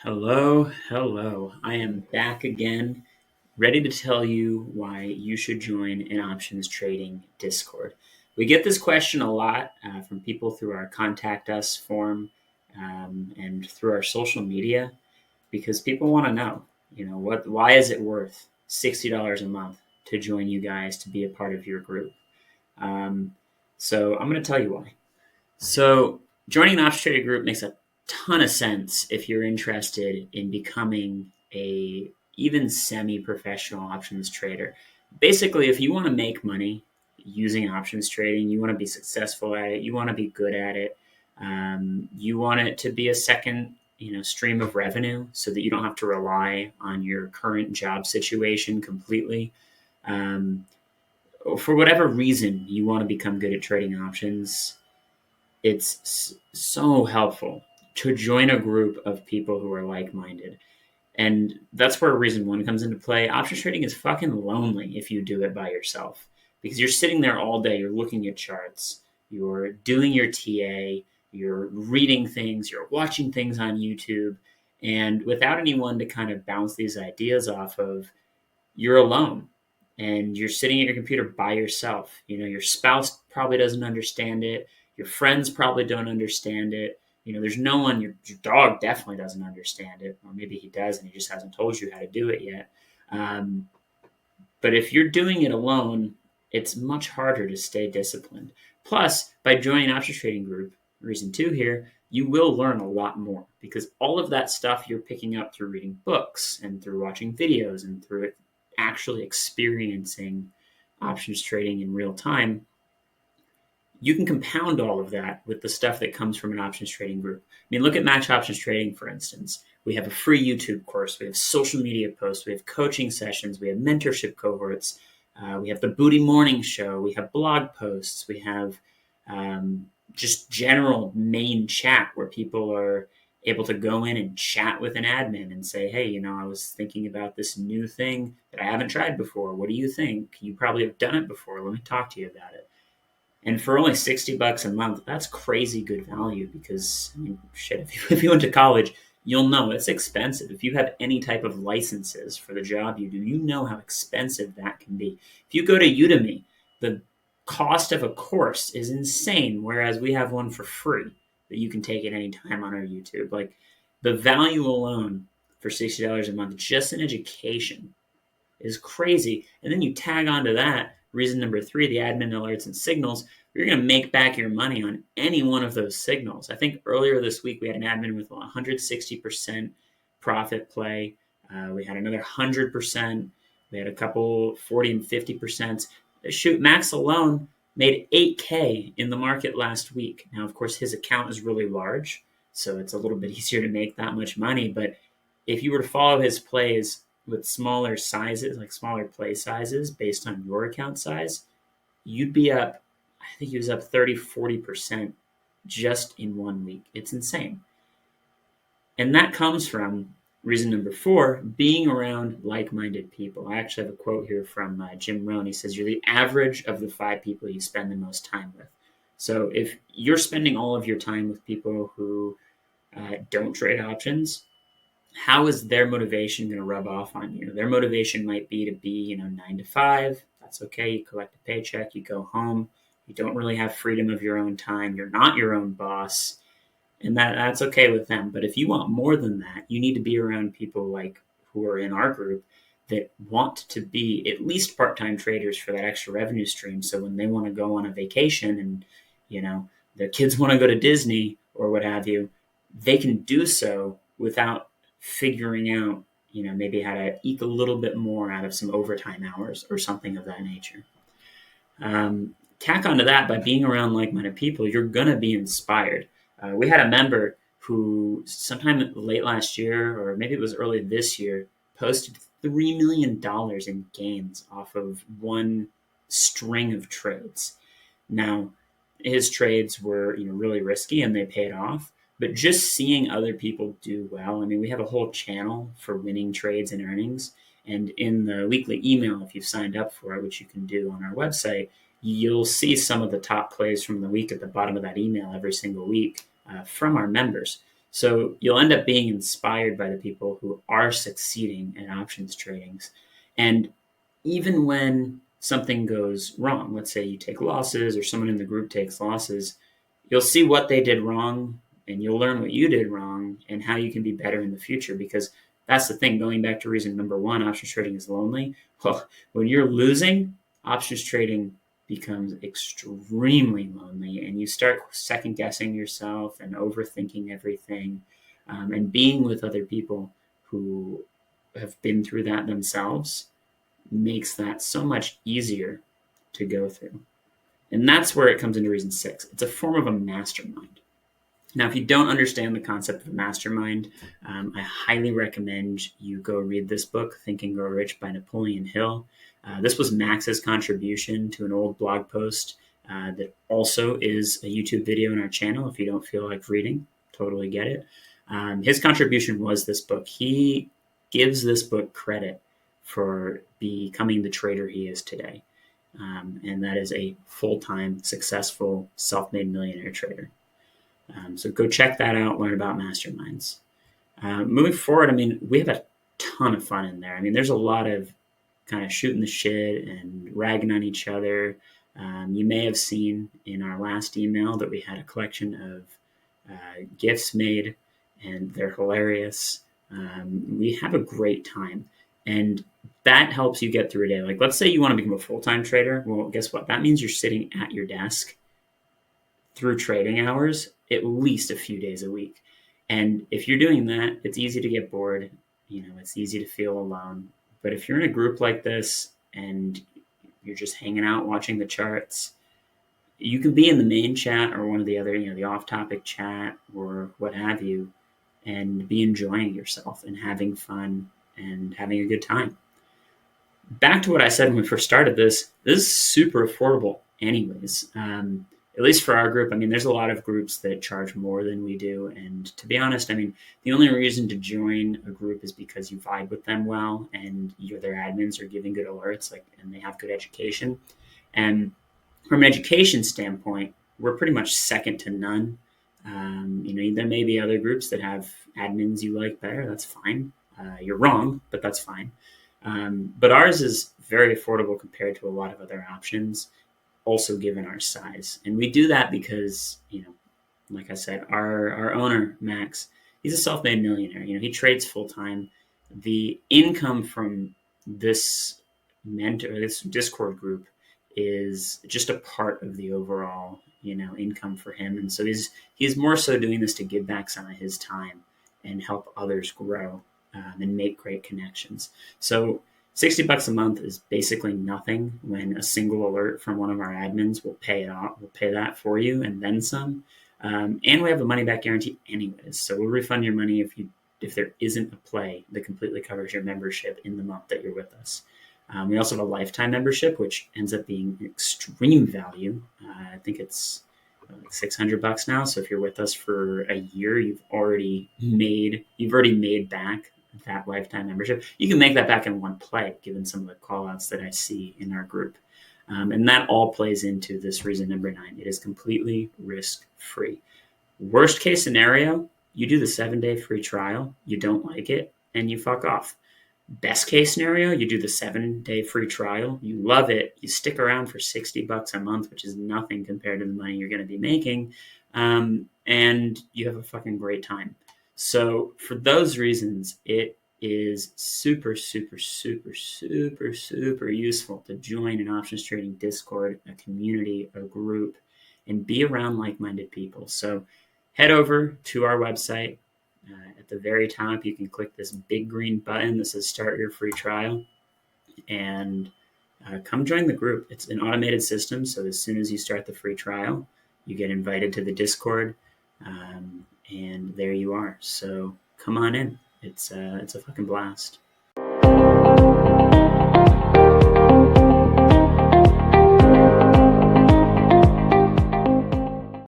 Hello, hello. I am back again, ready to tell you why you should join an options trading Discord. We get this question a lot from people through our contact us form and through our social media because people want to know, why is it worth $60 a month to join you guys to be a part of your group? Um, so I'm going to tell you why. So, joining an options trader group makes a ton of sense if you're interested in becoming a even semi-professional options trader. Basically, if you want to make money using options trading, you want to be successful at it, you want to be good at it, you want it to be a second, stream of revenue so that you don't have to rely on your current job situation completely. Um, for whatever reason you want to become good at trading options, it's so helpful to join a group of people who are like-minded. And that's where reason one comes into play. Options trading is fucking lonely if you do it by yourself because you're sitting there all day, you're looking at charts, you're doing your TA, you're reading things, you're watching things on YouTube, and without anyone to kind of bounce these ideas off of, you're alone and you're sitting at your computer by yourself. Your spouse probably doesn't understand it. Your friends probably don't understand it. There's no one, your dog definitely doesn't understand it, or maybe he does and he just hasn't told you how to do it yet. Um, but if you're doing it alone, it's much harder to stay disciplined. Plus, by joining an options trading group, reason two here, you will learn a lot more because all of that stuff you're picking up through reading books and through watching videos and through actually experiencing options trading in real time, you can compound all of that with the stuff that comes from an options trading group. I mean, look at Match Options Trading, for instance. We have a free YouTube course, we have social media posts, we have coaching sessions, we have mentorship cohorts, we have the Booty Morning Show, we have blog posts, we have just general main chat where people are able to go in and chat with an admin and say, hey, I was thinking about this new thing that I haven't tried before. What do you think? You probably have done it before. Let me talk to you about it. And for only $60 a month, that's crazy good value because, I mean, shit, if you went to college, you'll know it's expensive. If you have any type of licenses for the job you do, you know how expensive that can be. If you go to Udemy, the cost of a course is insane, whereas we have one for free that you can take at any time on our YouTube. Like, the value alone for $60 a month, just in education, is crazy. And then you tag onto that reason number three, the admin alerts and signals. You're going to make back your money on any one of those signals. I think earlier this week we had an admin with 160% profit play. We had another 100%. We had a couple 40 and 50%. Shoot, Max alone made 8K in the market last week. Now, of course, his account is really large, so it's a little bit easier to make that much money. But if you were to follow his plays with smaller sizes, like smaller play sizes based on your account size, you'd be up, I think he was up 30, 40% just in 1 week. It's insane. And that comes from reason number four, being around like-minded people. I actually have a quote here from Jim Rohn. He says, you're the average of the 5 people you spend the most time with. So if you're spending all of your time with people who don't trade options, how is their motivation going to rub off on you? Their motivation might be to be, 9 to 5. That's okay. You collect a paycheck, you go home. You don't really have freedom of your own time. You're not your own boss. And that's okay with them. But if you want more than that, you need to be around people like who are in our group that want to be at least part-time traders for that extra revenue stream. So when they want to go on a vacation and, their kids want to go to Disney or what have you, they can do so without figuring out, maybe how to eke a little bit more out of some overtime hours or something of that nature. Tack onto that, by being around like-minded people, you're going to be inspired. We had a member who sometime late last year, or maybe it was early this year, posted $3 million in gains off of one string of trades. Now, his trades were really risky and they paid off. But just seeing other people do well, I mean, we have a whole channel for winning trades and earnings. And in the weekly email, if you've signed up for it, which you can do on our website, you'll see some of the top plays from the week at the bottom of that email every single week from our members. So you'll end up being inspired by the people who are succeeding at options tradings. And even when something goes wrong, let's say you take losses or someone in the group takes losses, you'll see what they did wrong and you'll learn what you did wrong and how you can be better in the future. Because that's the thing, going back to reason number one, options trading is lonely. Well, when you're losing, options trading becomes extremely lonely and you start second guessing yourself and overthinking everything, and being with other people who have been through that themselves makes that so much easier to go through. And that's where it comes into reason six. It's a form of a mastermind. Now, if you don't understand the concept of a mastermind, I highly recommend you go read this book, Think and Grow Rich by Napoleon Hill. This was Max's contribution to an old blog post that also is a YouTube video on our channel. If you don't feel like reading, totally get it. His contribution was this book. He gives this book credit for becoming the trader he is today. And that is a full-time, successful, self-made millionaire trader. So go check that out, learn about masterminds. Moving forward, I mean, we have a ton of fun in there. I mean, there's a lot of kind of shooting the shit and ragging on each other. You may have seen in our last email that we had a collection of gifts made, and they're hilarious. We have a great time. And that helps you get through a day. Like, let's say you want to become a full-time trader. Well, guess what? That means you're sitting at your desk through trading hours at least a few days a week. And if you're doing that, it's easy to get bored. You know, it's easy to feel alone. But if you're in a group like this and you're just hanging out watching the charts, you can be in the main chat or one of the other, you know, the off-topic chat or what have you, and be enjoying yourself and having fun and having a good time. Back to what I said when we first started this is super affordable anyways. At least for our group. I mean, there's a lot of groups that charge more than we do. And to be honest, I mean, the only reason to join a group is because you vibe with them well and their admins are giving good alerts, like, and they have good education. And from an education standpoint, we're pretty much second to none. You know, there may be other groups that have admins you like better. That's fine. You're wrong, but that's fine. But ours is very affordable compared to a lot of other options, also given our size. And we do that because, you know, like I said, our owner, Max, he's a self-made millionaire. You know, he trades full-time. The income from this Discord group is just a part of the overall, you know, income for him. And so he's more so doing this to give back some of his time and help others grow, and make great connections. So $60 a month is basically nothing when a single alert from one of our admins will pay it off. We'll pay that for you and then some. And we have a money back guarantee anyways. So we'll refund your money if there isn't a play that completely covers your membership in the month that you're with us. We also have a lifetime membership, which ends up being extreme value. I think it's like $600 now. So if you're with us for a year, you've already made back that lifetime membership. You can make that back in one play, given some of the call outs that I see in our group. And that all plays into this reason number 9. It is completely risk-free. Worst case scenario, you do the 7-day free trial, you don't like it, and you fuck off. Best case scenario, you do the 7-day free trial, you love it, you stick around for $60 a month, which is nothing compared to the money you're going to be making, and you have a fucking great time. So for those reasons, it is super, super, super, super, super useful to join an options trading Discord, a community, a group, and be around like-minded people. So head over to our website. At the very top, you can click this big green button that says start your free trial and come join the group. It's an automated system. So as soon as you start the free trial, you get invited to the Discord. And there you are. So come on in. It's a fucking blast.